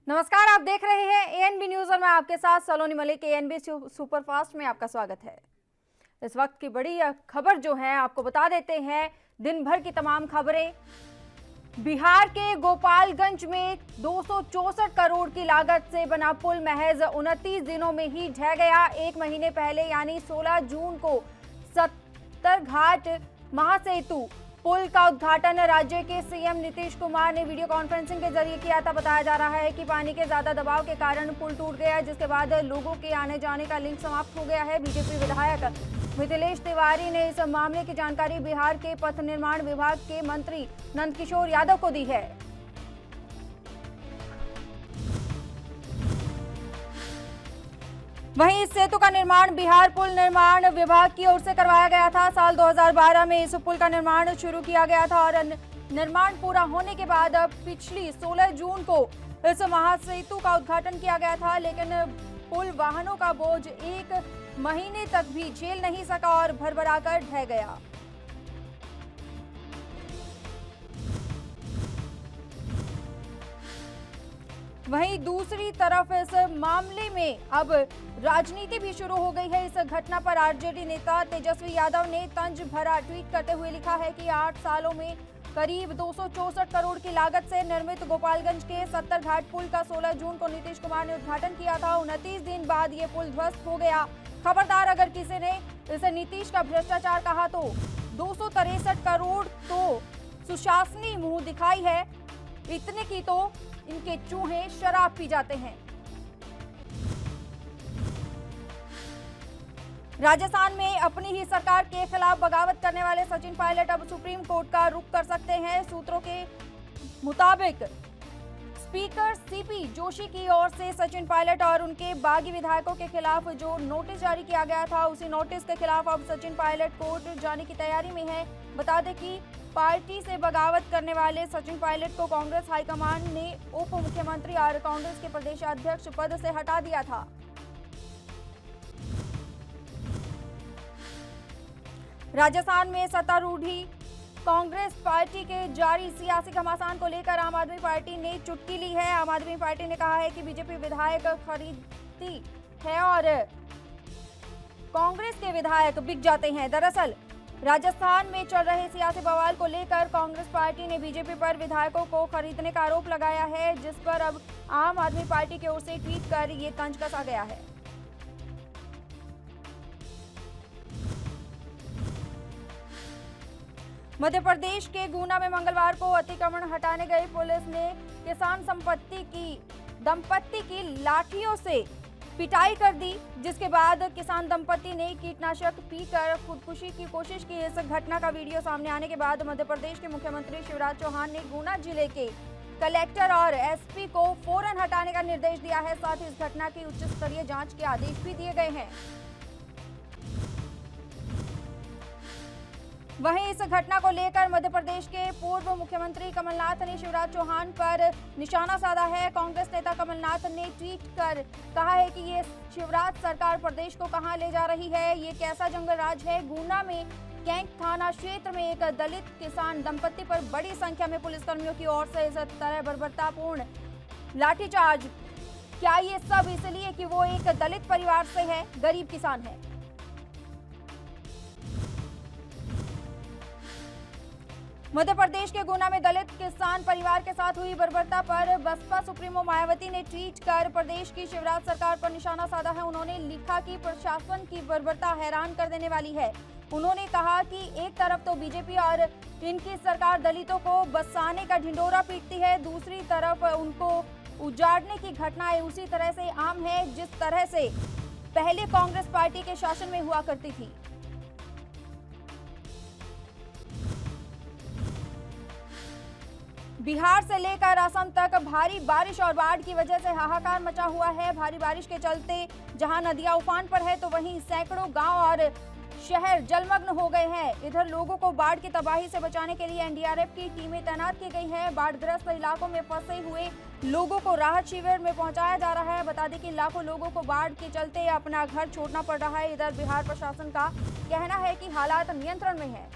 नमस्कार, आप देख रहे हैं एएनबी न्यूज और मैं आपके साथ सलोनी मलिक। एएनबी सुपरफास्ट में आपका स्वागत है। इस वक्त की बड़ी खबर जो है आपको बता देते हैं, दिन भर की तमाम खबरें। बिहार के गोपालगंज में 264 करोड़ की लागत से बना पुल महज 29 दिनों में ही ढह गया। एक महीने पहले यानी 16 जून को सत्तरघाट महासेतु पुल का उद्घाटन राज्य के सीएम नीतीश कुमार ने वीडियो कॉन्फ्रेंसिंग के जरिए किया था। बताया जा रहा है कि पानी के ज्यादा दबाव के कारण पुल टूट गया, जिसके बाद लोगों के आने जाने का लिंक समाप्त हो गया है। बीजेपी विधायक मिथिलेश तिवारी ने इस मामले की जानकारी बिहार के पथ निर्माण विभाग के मंत्री नंदकिशोर यादव को दी है। वहीं इस सेतु का निर्माण बिहार पुल निर्माण विभाग की ओर से करवाया गया था। साल 2012 में इस पुल का निर्माण शुरू किया गया था और निर्माण पूरा होने के बाद पिछली 16 जून को इस महासेतु का उद्घाटन किया गया था, लेकिन पुल वाहनों का बोझ एक महीने तक भी झेल नहीं सका और भरभराकर ढह गया। वहीं दूसरी तरफ इस मामले में अब राजनीति भी शुरू हो गई है। इस घटना पर आरजेडी नेता तेजस्वी यादव ने तंज भरा ट्वीट करते हुए लिखा है कि 8 सालों में करीब 264 करोड़ की लागत से निर्मित गोपालगंज के सत्तरघाट पुल का 16 जून को नीतीश कुमार ने उद्घाटन किया था। 29 दिन बाद ये पुल ध्वस्त हो गया। खबरदार अगर किसी ने इसे नीतीश का भ्रष्टाचार कहा तो 263 करोड़ तो सुशासनी मुंह दिखाई है, इतने की तो इनके चूहे शराब पी जाते हैं। राजस्थान में अपनी ही सरकार के खिलाफ बगावत करने वाले सचिन पायलट अब सुप्रीम कोर्ट का रुख कर सकते हैं। सूत्रों के मुताबिक स्पीकर सीपी जोशी की ओर से सचिन पायलट और उनके बागी विधायकों के खिलाफ जो नोटिस जारी किया गया था, उसी नोटिस के खिलाफ अब सचिन पायलट कोर्ट जाने की तैयारी में है। बता दें कि पार्टी से बगावत करने वाले सचिन पायलट को कांग्रेस हाईकमान ने उप मुख्यमंत्री और कांग्रेस के प्रदेशाध्यक्ष पद से हटा दिया था। राजस्थान में सत्तारूढ़ कांग्रेस पार्टी के जारी सियासी घमासान को लेकर आम आदमी पार्टी ने चुटकी ली है। आम आदमी पार्टी ने कहा है कि बीजेपी विधायक खरीदती है और कांग्रेस के विधायक बिक जाते हैं। दरअसल राजस्थान में चल रहे सियासी बवाल को लेकर कांग्रेस पार्टी ने बीजेपी पर विधायकों को खरीदने का आरोप लगाया है, जिस पर अब आम आदमी पार्टी की ओर से ट्वीट कर ये तंज कसा गया है। मध्य प्रदेश के गुना में मंगलवार को अतिक्रमण हटाने गई पुलिस ने किसान दंपत्ति की लाठियों से पिटाई कर दी, जिसके बाद किसान दंपत्ति ने कीटनाशक पीकर खुदकुशी की कोशिश की। इस घटना का वीडियो सामने आने के बाद मध्य प्रदेश के मुख्यमंत्री शिवराज चौहान ने गुना जिले के कलेक्टर और एसपी को फौरन हटाने का निर्देश दिया है। साथ ही इस घटना की उच्च स्तरीय जांच के आदेश भी दिए गए हैं। वहीं इस घटना को लेकर मध्य प्रदेश के पूर्व मुख्यमंत्री कमलनाथ ने शिवराज चौहान पर निशाना साधा है। कांग्रेस नेता कमलनाथ ने ट्वीट कर कहा है कि ये शिवराज सरकार प्रदेश को कहां ले जा रही है, ये कैसा जंगल राज है। गुना में कैंक थाना क्षेत्र में एक दलित किसान दंपत्ति पर बड़ी संख्या में पुलिसकर्मियों की ओर से इस तरह बर्बरतापूर्ण लाठीचार्ज। क्या ये सब इसलिए कि वो एक दलित परिवार से है, गरीब किसान है। मध्य प्रदेश के गुना में दलित किसान परिवार के साथ हुई बर्बरता पर बसपा सुप्रीमो मायावती ने ट्वीट कर प्रदेश की शिवराज सरकार पर निशाना साधा है। उन्होंने लिखा कि प्रशासन की बर्बरता हैरान कर देने वाली है। उन्होंने कहा कि एक तरफ तो बीजेपी और इनकी सरकार दलितों को बसाने का ढिंडोरा पीटती है, दूसरी तरफ उनको उजाड़ने की घटनाएं उसी तरह से आम है जिस तरह से पहले कांग्रेस पार्टी के शासन में हुआ करती थी। बिहार से लेकर असम तक भारी बारिश और बाढ़ की वजह से हाहाकार मचा हुआ है। भारी बारिश के चलते जहां नदियां उफान पर है तो वहीं सैकड़ों गांव और शहर जलमग्न हो गए हैं। इधर लोगों को बाढ़ की तबाही से बचाने के लिए एनडीआरएफ की टीमें तैनात की गई हैं। बाढ़ग्रस्त इलाकों में फंसे हुए लोगों को राहत शिविर में पहुंचाया जा रहा है। बता दें कि लाखों लोगों को बाढ़ के चलते अपना घर छोड़ना पड़ रहा है। इधर बिहार प्रशासन का कहना है कि हालात नियंत्रण में है।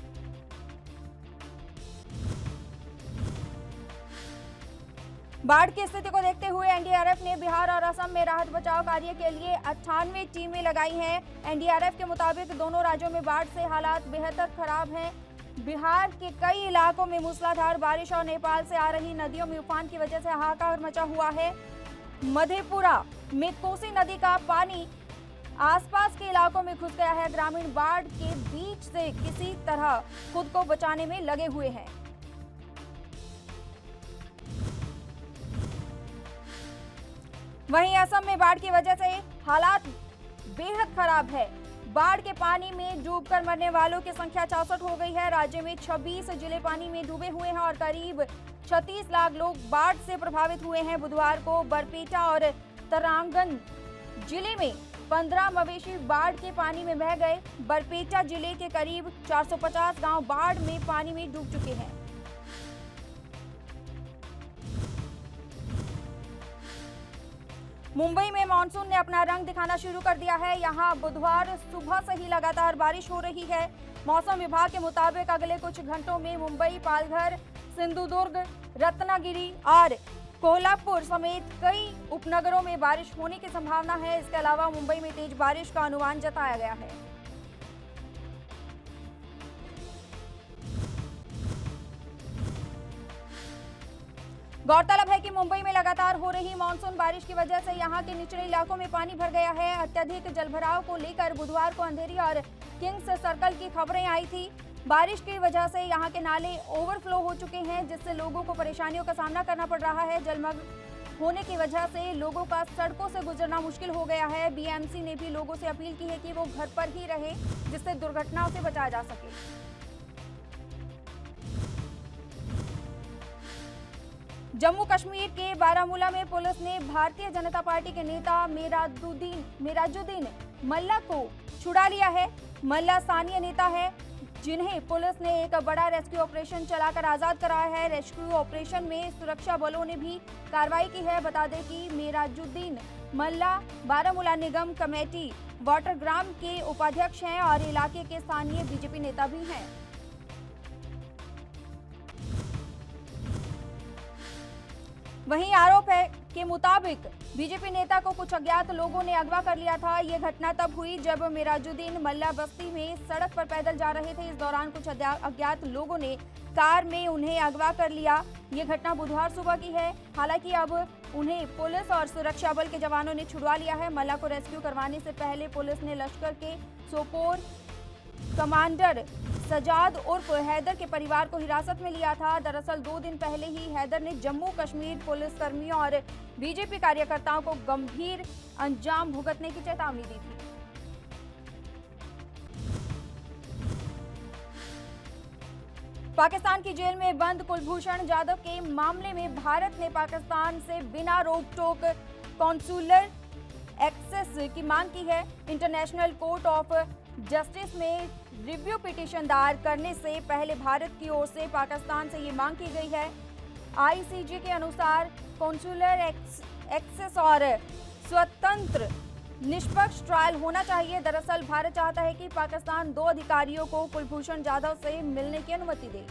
बाढ़ की स्थिति को देखते हुए एनडीआरएफ ने बिहार और असम में राहत बचाव कार्य के लिए 98 टीमें लगाई हैं। एनडीआरएफ के मुताबिक दोनों राज्यों में बाढ़ से हालात बेहद खराब हैं। बिहार के कई इलाकों में मूसलाधार बारिश और नेपाल से आ रही नदियों में उफान की वजह से हाहाकार मचा हुआ है। मधेपुरा में कोसी नदी का पानी आसपास के इलाकों में घुस गया है। ग्रामीण बाढ़ के बीच से किसी तरह खुद को बचाने में लगे हुए हैं। वहीं असम में बाढ़ की वजह से हालात बेहद खराब है। बाढ़ के पानी में डूबकर मरने वालों की संख्या 64 हो गई है। राज्य में 26 जिले पानी में डूबे हुए हैं और करीब 36 लाख लोग बाढ़ से प्रभावित हुए हैं। बुधवार को बरपेटा और तरांगन जिले में 15 मवेशी बाढ़ के पानी में बह गए। बरपेटा जिले के करीब 450 गांव बाढ़ में पानी में डूब चुके हैं। मुंबई में मानसून ने अपना रंग दिखाना शुरू कर दिया है। यहां बुधवार सुबह से ही लगातार बारिश हो रही है। मौसम विभाग के मुताबिक अगले कुछ घंटों में मुंबई, पालघर, सिंधुदुर्ग, रत्नागिरी और कोल्हापुर समेत कई उपनगरों में बारिश होने की संभावना है। इसके अलावा मुंबई में तेज बारिश का अनुमान जताया गया है। गौरतलब है कि मुंबई में लगातार हो रही मानसून बारिश की वजह से यहां के निचले इलाकों में पानी भर गया है। अत्यधिक जलभराव को लेकर बुधवार को अंधेरी और किंग्स सर्कल की खबरें आई थी। बारिश की वजह से यहां के नाले ओवरफ्लो हो चुके हैं, जिससे लोगों को परेशानियों का सामना करना पड़ रहा है। जलमग्न होने की वजह से लोगों का सड़कों से गुजरना मुश्किल हो गया है। बीएमसी ने भी लोगों से अपील की है कि वो घर पर ही रहे, जिससे दुर्घटनाओं से बचाया जा सके। जम्मू कश्मीर के बारामूला में पुलिस ने भारतीय जनता पार्टी के नेता मेराजुद्दीन मल्ला को छुड़ा लिया है। मल्ला स्थानीय नेता है, जिन्हें पुलिस ने एक बड़ा रेस्क्यू ऑपरेशन चलाकर आजाद कराया है। रेस्क्यू ऑपरेशन में सुरक्षा बलों ने भी कार्रवाई की है। बता दें कि मेराजुद्दीन मल्ला बारामूला निगम कमेटी वाटरग्राम के उपाध्यक्ष हैं और इलाके के स्थानीय बीजेपी नेता भी हैं। वहीं आरोप है के मुताबिक बीजेपी नेता को कुछ अज्ञात लोगों ने अगवा कर लिया था। ये घटना तब हुई जब मेराजुद्दीन मल्ला बस्ती में सड़क पर पैदल जा रहे थे। इस दौरान कुछ अज्ञात लोगों ने कार में उन्हें अगवा कर लिया। ये घटना बुधवार सुबह की है। हालांकि अब उन्हें पुलिस और सुरक्षा बल के जवानों ने छुड़वा लिया है। मल्ला को रेस्क्यू करवाने से पहले पुलिस ने लश्कर के सोपोर कमांडर सजाद उर्फ हैदर के परिवार को हिरासत में लिया था। दरअसल 2 दिन पहले ही हैदर ने जम्मू कश्मीर पुलिस कर्मियों और बीजेपी कार्यकर्ताओं को गंभीर अंजाम भुगतने की चेतावनी दी थी। पाकिस्तान की जेल में बंद कुलभूषण जाधव के मामले में भारत ने पाकिस्तान से बिना रोक-टोक कॉन्सुलर एक्सेस की मांग की है। इंटरनेशनल कोर्ट ऑफ जस्टिस में रिव्यू पिटीशन दायर करने से पहले भारत की ओर से पाकिस्तान से ये मांग की गई है। आईसीजे के अनुसार कॉन्सुलर एक्सेस और स्वतंत्र निष्पक्ष ट्रायल होना चाहिए। दरअसल भारत चाहता है कि पाकिस्तान 2 अधिकारियों को कुलभूषण जाधव से मिलने की अनुमति दे।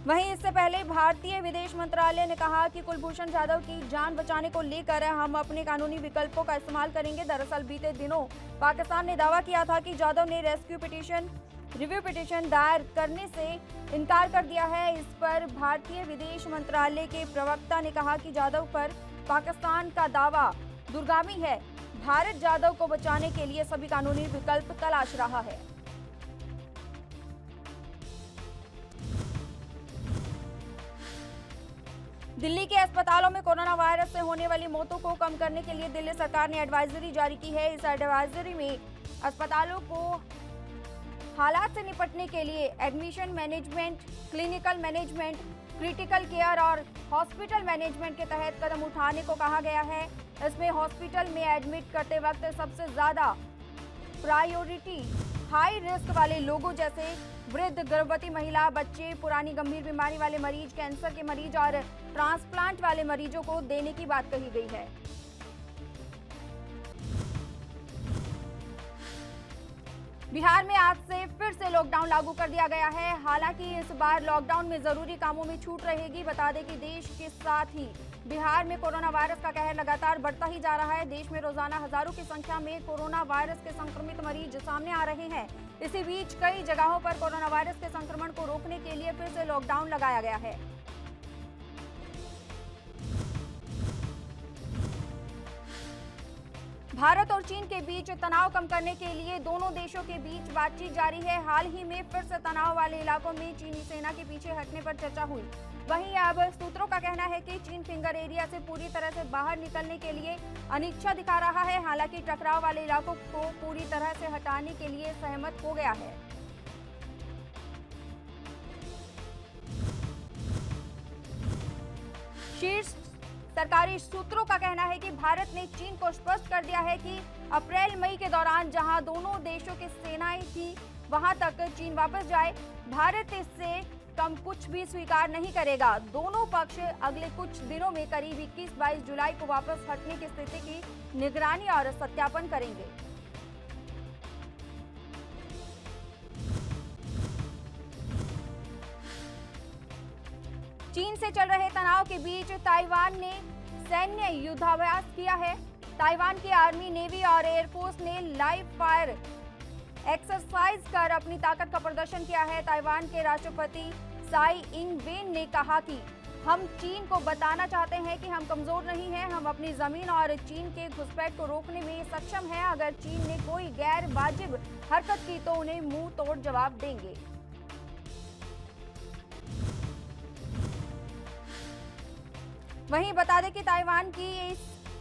वहीं इससे पहले भारतीय विदेश मंत्रालय ने कहा कि कुलभूषण जाधव की जान बचाने को लेकर हम अपने कानूनी विकल्पों का इस्तेमाल करेंगे। दरअसल बीते दिनों पाकिस्तान ने दावा किया था कि जाधव ने रिव्यू पिटीशन दायर करने से इनकार कर दिया है। इस पर भारतीय विदेश मंत्रालय के प्रवक्ता ने कहा कि जाधव पर पाकिस्तान का दावा दुर्गामी है। भारत जाधव को बचाने के लिए सभी कानूनी विकल्प तलाश रहा है। दिल्ली के अस्पतालों में कोरोना वायरस से होने वाली मौतों को कम करने के लिए दिल्ली सरकार ने एडवाइजरी जारी की है। इस एडवाइजरी में अस्पतालों को हालात से निपटने के लिए admission management, clinical management, critical care और हॉस्पिटल मैनेजमेंट के तहत कदम उठाने को कहा गया है। इसमें हॉस्पिटल में एडमिट करते वक्त सबसे ज्यादा प्रायोरिटी हाई रिस्क वाले लोगों जैसे वृद्ध, गर्भवती महिला, बच्चे, पुरानी गंभीर बीमारी वाले मरीज, कैंसर के मरीज और ट्रांसप्लांट वाले मरीजों को देने की बात कही गई है। बिहार में आज से फिर से लॉकडाउन लागू कर दिया गया है। हालांकि इस बार लॉकडाउन में जरूरी कामों में छूट रहेगी। बता दें कि देश के साथ ही बिहार में कोरोना वायरस का कहर लगातार बढ़ता ही जा रहा है। देश में रोजाना हजारों की संख्या में कोरोना वायरस के संक्रमित मरीज सामने आ रहे हैं। इसी बीच कई जगहों पर कोरोना वायरस के संक्रमण को रोकने के लिए फिर से लॉकडाउन लगाया गया है। भारत और चीन के बीच तनाव कम करने के लिए दोनों देशों के बीच बातचीत जारी है। हाल ही में फिर से तनाव वाले इलाकों में चीनी सेना के पीछे हटने पर चर्चा हुई। वहीं अब सूत्रों का कहना है कि चीन फिंगर एरिया से पूरी तरह से बाहर निकलने के लिए अनिच्छा दिखा रहा है। हालांकि टकराव वाले इलाकों को पूरी तरह से हटाने के लिए सहमत हो गया है। शीर्ष सरकारी सूत्रों का कहना है कि भारत ने चीन को स्पष्ट कर दिया है कि अप्रैल-मई के दौरान जहां दोनों देशों की सेनाएं थी वहां तक चीन वापस जाए। भारत इससे कम कुछ भी स्वीकार नहीं करेगा। दोनों पक्ष अगले कुछ दिनों में करीब 21-22 जुलाई को वापस हटने की स्थिति की निगरानी और सत्यापन करेंगे। चीन से चल रहे तनाव के बीच ताइवान ने सैन्य युद्धाभ्यास किया है। ताइवान की आर्मी, नेवी और एयरफोर्स ने लाइव फायर एक्सरसाइज कर अपनी ताकत का प्रदर्शन किया है। ताइवान के राष्ट्रपति साई इंग वेन ने कहा कि हम चीन को बताना चाहते हैं कि हम कमजोर नहीं हैं। हम अपनी जमीन और चीन के घुसपैठ को रोकने में सक्षम हैं। अगर चीन ने कोई गैर वाजिब हरकत की तो उन्हें मुंह तोड़ जवाब देंगे। वहीं बता दें कि ताइवान की इस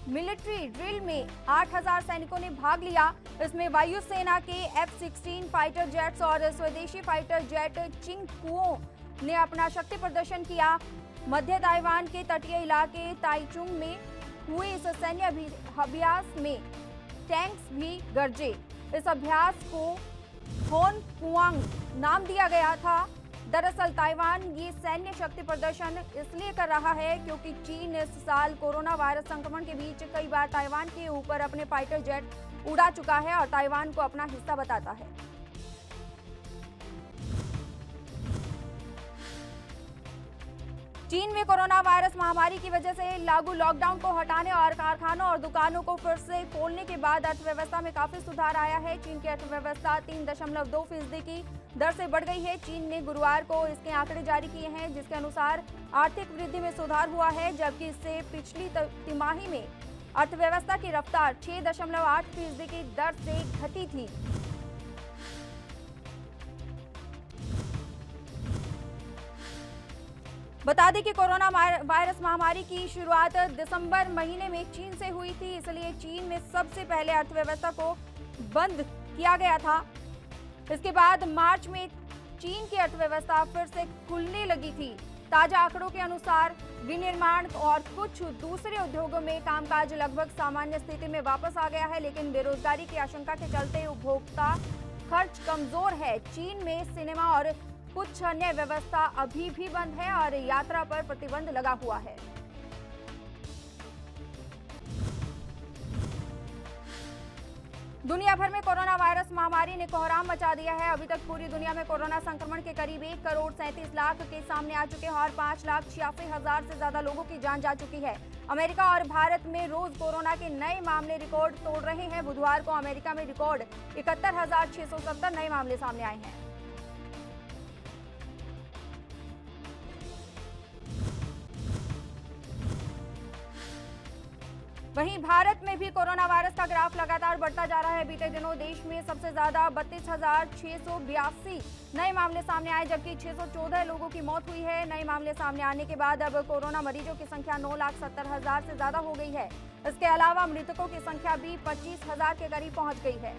मिलिट्री ड्रिल में 8000 सैनिकों ने भाग लिया। इसमें वायुसेना के F-16 फाइटर जेट्स और स्वदेशी फाइटर जेट चिंगकुओ ने अपना शक्ति प्रदर्शन किया। मध्य ताइवान के तटीय इलाके ताइचुंग में हुए इस सैन्य अभ्यास में टैंक्स भी गरजे। इस अभ्यास को होन पुआंग नाम दिया गया था। दरअसल ताइवान ये सैन्य शक्ति प्रदर्शन इसलिए कर रहा है क्योंकि चीन इस साल कोरोना वायरस संक्रमण के बीच कई बार ताइवान के ऊपर अपने फाइटर जेट उड़ा चुका है और ताइवान को अपना हिस्सा बताता है। चीन में कोरोना वायरस महामारी की वजह से लागू लॉकडाउन को हटाने और कारखानों और दुकानों को फिर से खोलने के बाद अर्थव्यवस्था में काफी सुधार आया है। चीन की अर्थव्यवस्था 3.2% की दर से बढ़ गई है। चीन ने गुरुवार को इसके आंकड़े जारी किए हैं, जिसके अनुसार आर्थिक वृद्धि में सुधार हुआ है, जबकि इससे पिछली तिमाही में अर्थव्यवस्था की रफ्तार 6.8% की दर से घटी थी। बता दें कि कोरोना वायरस महामारी की शुरुआत दिसंबर महीने में चीन से हुई थी, इसलिए चीन में सबसे पहले अर्थव्यवस्था को बंद किया गया था। इसके बाद मार्च में चीन की अर्थव्यवस्था फिर से खुलने लगी थी। ताजा आंकड़ों के अनुसार विनिर्माण और कुछ दूसरे उद्योगों में कामकाज लगभग सामान्य स्थिति में वापस आ गया है, लेकिन बेरोजगारी की आशंका के चलते उपभोक्ता खर्च कमजोर है। चीन में सिनेमा और कुछ अन्य व्यवस्था अभी भी बंद है और यात्रा पर प्रतिबंध लगा हुआ है। दुनिया भर में कोरोना वायरस महामारी ने कोहराम मचा दिया है। अभी तक पूरी दुनिया में कोरोना संक्रमण के करीब 1,37,00,000 के सामने आ चुके हैं और 5,86,000 से ज्यादा लोगों की जान जा चुकी है। अमेरिका और भारत में रोज कोरोना के नए मामले रिकॉर्ड तोड़ रहे हैं। बुधवार को अमेरिका में रिकॉर्ड 71,670 नए मामले सामने आए हैं। वहीं भारत में भी कोरोना वायरस का ग्राफ लगातार बढ़ता जा रहा है। बीते दिनों देश में सबसे ज्यादा 32,682 नए मामले सामने आए, जबकि 614 लोगों की मौत हुई है। नए मामले सामने आने के बाद अब कोरोना मरीजों की संख्या 9,70,000 से ज्यादा हो गई है। इसके अलावा मृतकों की संख्या भी 25,000 के करीब पहुंच गई है।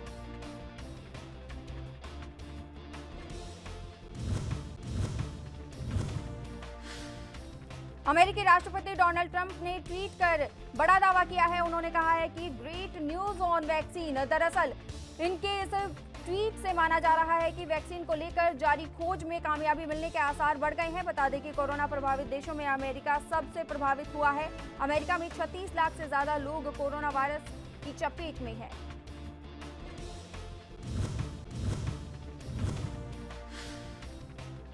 अमेरिकी राष्ट्रपति डोनाल्ड ट्रंप ने ट्वीट कर बड़ा दावा किया है। उन्होंने कहा है कि ग्रेट न्यूज ऑन वैक्सीन। दरअसल इनके इस ट्वीट से माना जा रहा है कि वैक्सीन को लेकर जारी खोज में कामयाबी मिलने के आसार बढ़ गए हैं। बता दें कि कोरोना प्रभावित देशों में अमेरिका सबसे प्रभावित हुआ है। अमेरिका में 36 लाख से ज्यादा लोग कोरोना वायरस की चपेट में हैं।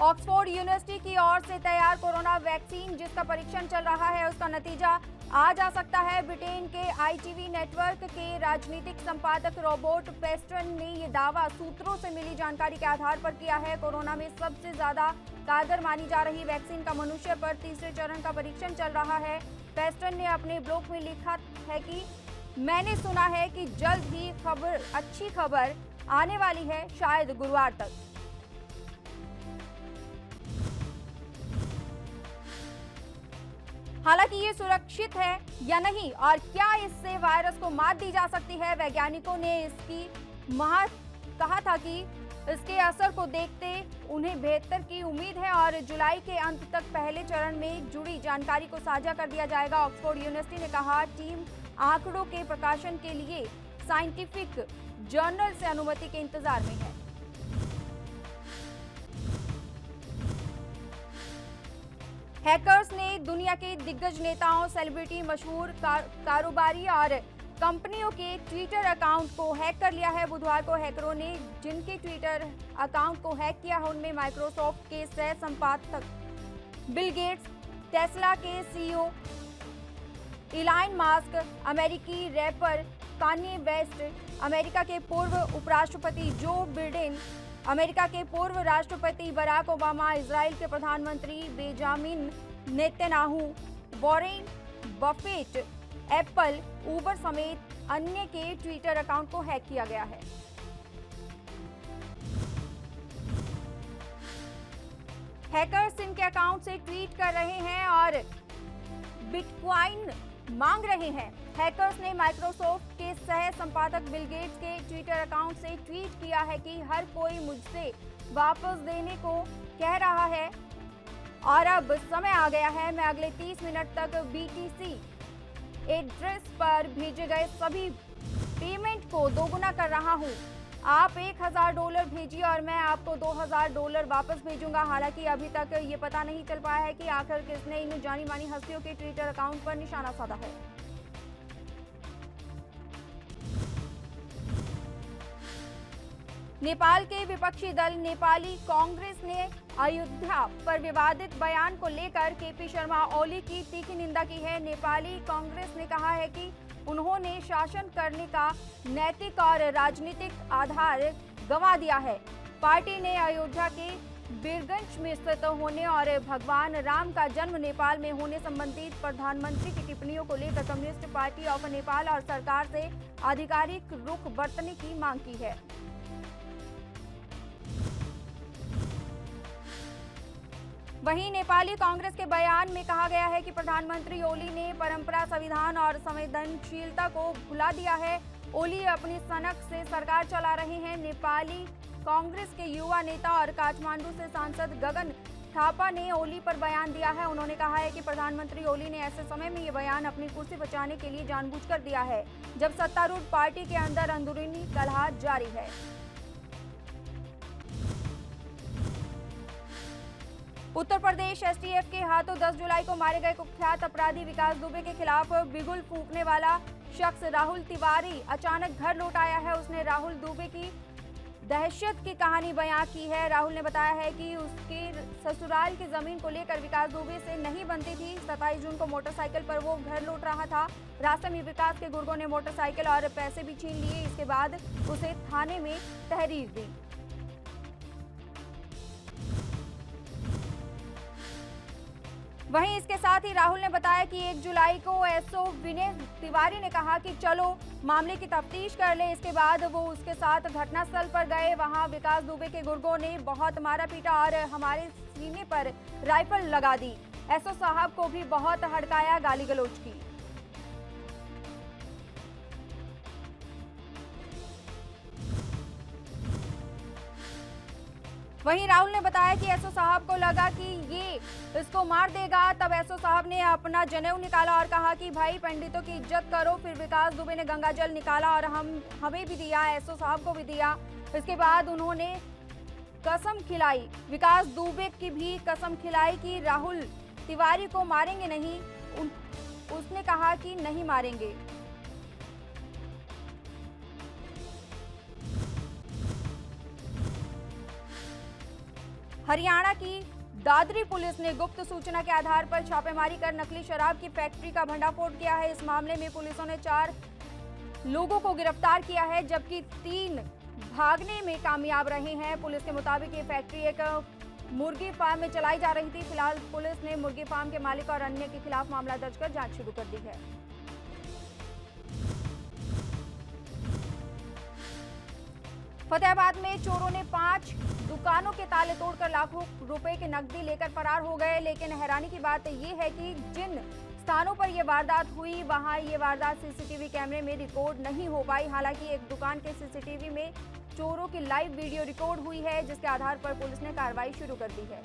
ऑक्सफोर्ड यूनिवर्सिटी की ओर से तैयार कोरोना वैक्सीन जिसका परीक्षण चल रहा है उसका नतीजा आ जा सकता है। ब्रिटेन के ITV नेटवर्क के राजनीतिक संपादक रॉबर्ट पेस्टन ने ये दावा सूत्रों से मिली जानकारी के आधार पर किया है। कोरोना में सबसे ज्यादा कारगर मानी जा रही वैक्सीन का मनुष्य पर तीसरे चरण का परीक्षण चल रहा है। पेस्टन ने अपने ब्लॉग में लिखा है कि मैंने सुना है कि जल्द ही अच्छी खबर आने वाली है, शायद गुरुवार तक। हालांकि ये सुरक्षित है या नहीं और क्या इससे वायरस को मात दी जा सकती है, वैज्ञानिकों ने इसकी कहा था कि इसके असर को देखते उन्हें बेहतर की उम्मीद है और जुलाई के अंत तक पहले चरण में जुड़ी जानकारी को साझा कर दिया जाएगा। ऑक्सफोर्ड यूनिवर्सिटी ने कहा टीम आंकड़ों के प्रकाशन के लिए साइंटिफिक जर्नल से अनुमति के इंतजार में है। हैकर्स ने दुनिया के दिग्गज नेताओं, सेलिब्रिटी, मशहूर कारोबारी और कंपनियों के ट्विटर अकाउंट को हैक कर लिया है। बुधवार को हैकरों ने जिनके ट्विटर अकाउंट को हैक किया है उनमें माइक्रोसॉफ्ट के सह संपादक बिल गेट्स, टेस्ला के CEO इलान मस्क, अमेरिकी रैपर कान्ये वेस्ट, अमेरिका के पूर्व उपराष्ट्रपति जो बिडेन, अमेरिका के पूर्व राष्ट्रपति बराक ओबामा, इजराइल के प्रधानमंत्री Benjamin Netanyahu, Warren Buffett, Apple, Uber समेत अन्य के ट्विटर अकाउंट को हैक किया गया है। हैकर्स इनके अकाउंट से ट्वीट कर रहे हैं और बिटकॉइन मांग रहे हैं। हैकर्स ने माइक्रोसॉफ्ट के सह संपादक बिल गेट्स के ट्विटर अकाउंट से ट्वीट किया है कि हर कोई मुझसे वापस देने को कह रहा है और अब समय आ गया है। मैं अगले 30 मिनट तक BTC एड्रेस पर भेजे गए सभी पेमेंट को दोगुना कर रहा हूं। आप $1000 भेजिए और मैं आपको $2000 वापस भेजूंगा। हालांकि अभी तक ये पता नहीं चल पाया है कि आखिर किसने इन जानी मानी हस्तियों के ट्विटर अकाउंट पर निशाना साधा है। नेपाल के विपक्षी दल नेपाली कांग्रेस ने अयोध्या पर विवादित बयान को लेकर KP शर्मा ओली की तीखी निंदा की है। नेपाली कांग्रेस ने कहा है कि उन्होंने शासन करने का नैतिक और राजनीतिक आधार गंवा दिया है। पार्टी ने अयोध्या के बीरगंज में स्थित होने और भगवान राम का जन्म नेपाल में होने संबंधित प्रधानमंत्री की टिप्पणियों को लेकर कम्युनिस्ट पार्टी ऑफ नेपाल और सरकार से आधिकारिक रुख बरतने की मांग की है। वहीं नेपाली कांग्रेस के बयान में कहा गया है कि प्रधानमंत्री ओली ने परंपरा, संविधान और संवेदनशीलता को भुला दिया है। ओली अपनी सनक से सरकार चला रहे हैं। नेपाली कांग्रेस के युवा नेता और काठमांडू से सांसद गगन थापा ने ओली पर बयान दिया है। उन्होंने कहा है कि प्रधानमंत्री ओली ने ऐसे समय में ये बयान अपनी कुर्सी बचाने के लिए जानबूझकर दिया है, जब सत्तारूढ़ पार्टी के अंदर अंदरूनी कलह जारी है। उत्तर प्रदेश STF के हाथों 10 जुलाई को मारे गए कुख्यात अपराधी विकास दुबे के खिलाफ बिगुल फूंकने वाला शख्स राहुल तिवारी अचानक घर लौट आया है। उसने राहुल दुबे की दहशत की कहानी बयां की है। राहुल ने बताया है कि उसके ससुराल की जमीन को लेकर विकास दुबे से नहीं बनती थी। 27 जून को मोटरसाइकिल पर वो घर लौट रहा था। रास्ते में विकास के गुर्गों ने मोटरसाइकिल और पैसे भी छीन लिए। इसके बाद उसे थाने में तहरीर दी। वहीं इसके साथ ही राहुल ने बताया कि 1 जुलाई को SO विनय तिवारी ने कहा कि चलो मामले की तफ्तीश कर ले। इसके बाद वो उसके साथ घटनास्थल पर गए। वहां विकास दुबे के गुर्गों ने बहुत मारा पीटा और हमारे सीने पर राइफल लगा दी। SO साहब को भी बहुत हड़काया, गाली गलौज की। वहीं राहुल ने बताया कि SO साहब को लगा कि ये इसको मार देगा। तब SO साहब ने अपना जनेऊ निकाला और कहा कि भाई पंडितों की इज्जत करो। फिर विकास दुबे ने गंगा जल निकाला और हमें भी दिया, SO साहब को भी दिया। इसके बाद उन्होंने कसम खिलाई, विकास दुबे की भी कसम खिलाई कि राहुल तिवारी को मारेंगे नहीं। उसने कहा कि नहीं मारेंगे। हरियाणा की दादरी पुलिस ने गुप्त सूचना के आधार पर छापेमारी कर नकली शराब की फैक्ट्री का भंडाफोड़ किया है। इस मामले में पुलिसों ने 4 लोगों को गिरफ्तार किया है, जबकि 3 भागने में कामयाब रहे हैं। पुलिस के मुताबिक ये फैक्ट्री एक मुर्गी फार्म में चलाई जा रही थी। फिलहाल पुलिस ने मुर्गी फार्म के मालिक और अन्य के खिलाफ मामला दर्ज कर जांच शुरू कर दी है। फतेहाबाद में चोरों ने 5 दुकानों के ताले तोड़कर लाखों रुपए की नकदी लेकर फरार हो गए। लेकिन हैरानी की बात यह है कि जिन स्थानों पर यह वारदात हुई वहां ये वारदात सीसीटीवी कैमरे में रिकॉर्ड नहीं हो पाई। हालांकि एक दुकान के सीसीटीवी में चोरों की लाइव वीडियो रिकॉर्ड हुई है, जिसके आधार पर पुलिस ने कार्रवाई शुरू कर दी है।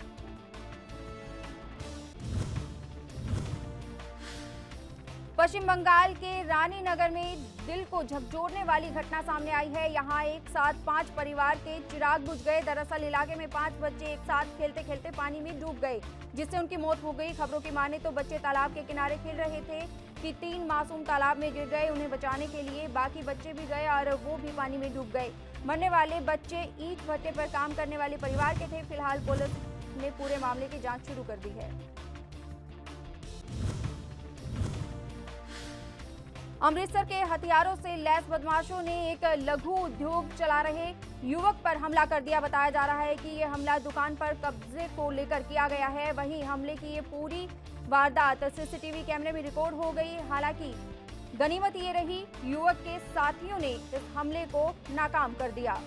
पश्चिम बंगाल के रानीनगर में दिल को झकझोरने वाली घटना सामने आई है। यहां एक साथ 5 परिवार के चिराग बुझ गए। दरअसल इलाके में 5 बच्चे एक साथ खेलते खेलते पानी में डूब गए, जिससे उनकी मौत हो गई। खबरों की माने तो बच्चे तालाब के किनारे खेल रहे थे कि 3 मासूम तालाब में गिर गए। उन्हें बचाने के लिए बाकी बच्चे भी गए और वो भी पानी में डूब गए। मरने वाले बच्चे ईंट भट्टे पर काम करने वाले परिवार के थे। फिलहाल पुलिस ने पूरे मामले की जांच शुरू कर दी है। अमृतसर के हथियारों से लैस बदमाशों ने एक लघु उद्योग चला रहे युवक पर हमला कर दिया। बताया जा रहा है कि ये हमला दुकान पर कब्जे को लेकर किया गया है। वहीं हमले की ये पूरी वारदात सीसीटीवी कैमरे में रिकॉर्ड हो गई। हालांकि गनीमत ये रही, युवक के साथियों ने इस हमले को नाकाम कर दिया।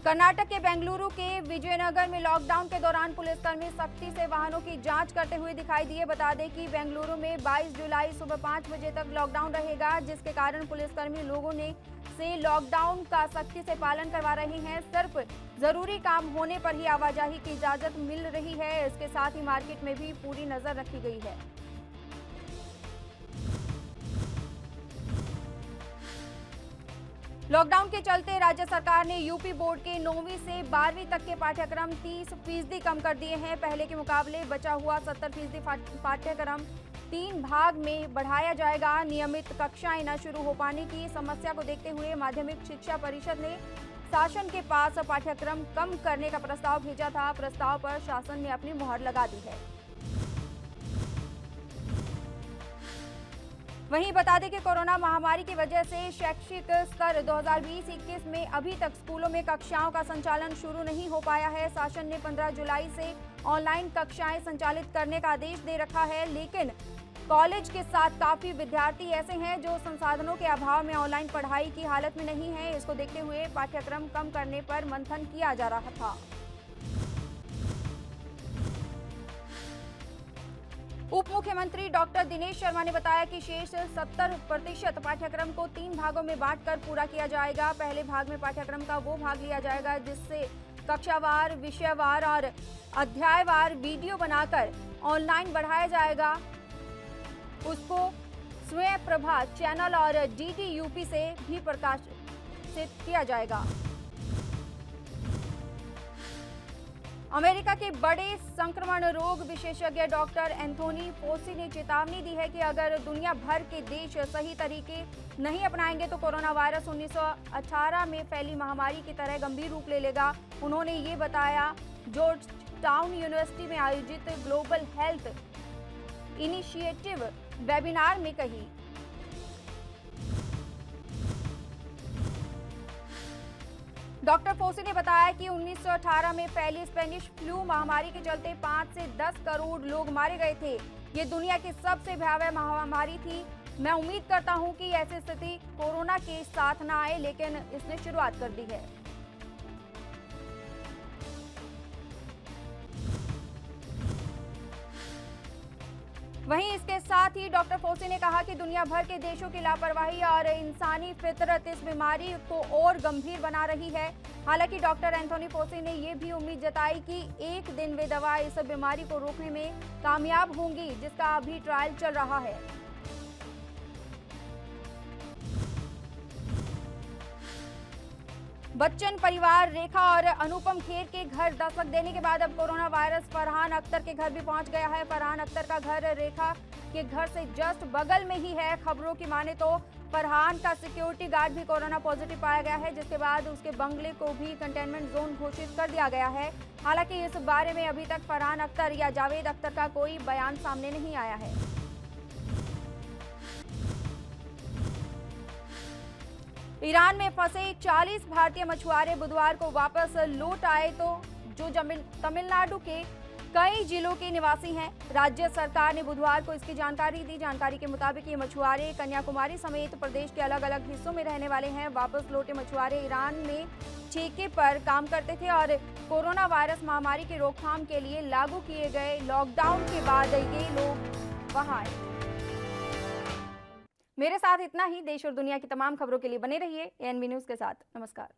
कर्नाटक के बेंगलुरु के विजयनगर में लॉकडाउन के दौरान पुलिसकर्मी सख्ती से वाहनों की जांच करते हुए दिखाई दिए। बता दें कि बेंगलुरु में 22 जुलाई सुबह 5 बजे तक लॉकडाउन रहेगा, जिसके कारण पुलिसकर्मी लोगों से लॉकडाउन का सख्ती से पालन करवा रहे हैं। सिर्फ जरूरी काम होने पर ही आवाजाही की इजाजत मिल रही है। इसके साथ ही मार्केट में भी पूरी नजर रखी गई है। लॉकडाउन के चलते राज्य सरकार ने यूपी बोर्ड के 9वीं से 12वीं तक के पाठ्यक्रम 30% कम कर दिए हैं। पहले के मुकाबले बचा हुआ 70% पाठ्यक्रम 3 भाग में बढ़ाया जाएगा। नियमित कक्षाएं न शुरू हो पाने की समस्या को देखते हुए माध्यमिक शिक्षा परिषद ने शासन के पास पाठ्यक्रम कम करने का प्रस्ताव भेजा था। प्रस्ताव पर शासन ने अपनी मुहर लगा दी है। वहीं बता दें कि कोरोना महामारी की वजह से शैक्षिक स्तर 2020-21 में अभी तक स्कूलों में कक्षाओं का संचालन शुरू नहीं हो पाया है। शासन ने 15 जुलाई से ऑनलाइन कक्षाएं संचालित करने का आदेश दे रखा है, लेकिन कॉलेज के साथ काफी विद्यार्थी ऐसे हैं जो संसाधनों के अभाव में ऑनलाइन पढ़ाई की हालत में नहीं है। इसको देखते हुए पाठ्यक्रम कम करने पर मंथन किया जा रहा था। उप मुख्यमंत्री डॉक्टर दिनेश शर्मा ने बताया कि शेष 70% पाठ्यक्रम को 3 भागों में बांटकर पूरा किया जाएगा। पहले भाग में पाठ्यक्रम का वो भाग लिया जाएगा जिससे कक्षावार, विषयवार और अध्यायवार वीडियो बनाकर ऑनलाइन बढ़ाया जाएगा। उसको स्वयं प्रभा चैनल और डीडी यूपी से भी प्रकाशित किया जाएगा। अमेरिका के बड़े संक्रमण रोग विशेषज्ञ डॉक्टर एंथोनी फॉसी ने चेतावनी दी है कि अगर दुनिया भर के देश सही तरीके नहीं अपनाएंगे तो कोरोना वायरस 1918 में फैली महामारी की तरह गंभीर रूप ले लेगा। उन्होंने ये बताया जॉर्ज टाउन यूनिवर्सिटी में आयोजित ग्लोबल हेल्थ इनिशिएटिव वेबिनार में कही। डॉक्टर फोसी ने बताया कि 1918 में फैली स्पेनिश फ्लू महामारी के चलते 5 से 10 करोड़ लोग मारे गए थे। ये दुनिया की सबसे भयावह महामारी थी। मैं उम्मीद करता हूं कि ऐसी स्थिति कोरोना के साथ न आए, लेकिन इसने शुरुआत कर दी है। वहीं इसके साथ ही डॉक्टर फोसी ने कहा कि दुनिया भर के देशों की लापरवाही और इंसानी फितरत इस बीमारी को और गंभीर बना रही है। हालांकि डॉक्टर एंथोनी फोसी ने ये भी उम्मीद जताई कि एक दिन वे दवा इस बीमारी को रोकने में कामयाब होंगी, जिसका अभी ट्रायल चल रहा है। बच्चन परिवार रेखा और अनुपम खेर के घर दस्तक देने के बाद अब कोरोना वायरस फरहान अख्तर के घर भी पहुंच गया है। फरहान अख्तर का घर रेखा के घर से जस्ट बगल में ही है। खबरों की माने तो फरहान का सिक्योरिटी गार्ड भी कोरोना पॉजिटिव पाया गया है, जिसके बाद उसके बंगले को भी कंटेनमेंट जोन घोषित कर दिया गया है। हालांकि इस बारे में अभी तक फरहान अख्तर या जावेद अख्तर का कोई बयान सामने नहीं आया है। ईरान में फंसे 40 भारतीय मछुआरे बुधवार को वापस लौट आए, तो जो तमिलनाडु के कई जिलों के निवासी हैं। राज्य सरकार ने बुधवार को इसकी जानकारी दी। जानकारी के मुताबिक ये मछुआरे कन्याकुमारी समेत प्रदेश के अलग अलग हिस्सों में रहने वाले हैं। वापस लौटे मछुआरे ईरान में ठेके पर काम करते थे और कोरोना वायरस महामारी की रोकथाम के लिए लागू किए गए लॉकडाउन के बाद ये लोग वहां आए। मेरे साथ इतना ही। देश और दुनिया की तमाम खबरों के लिए बने रहिए एएनबी न्यूज के साथ। नमस्कार।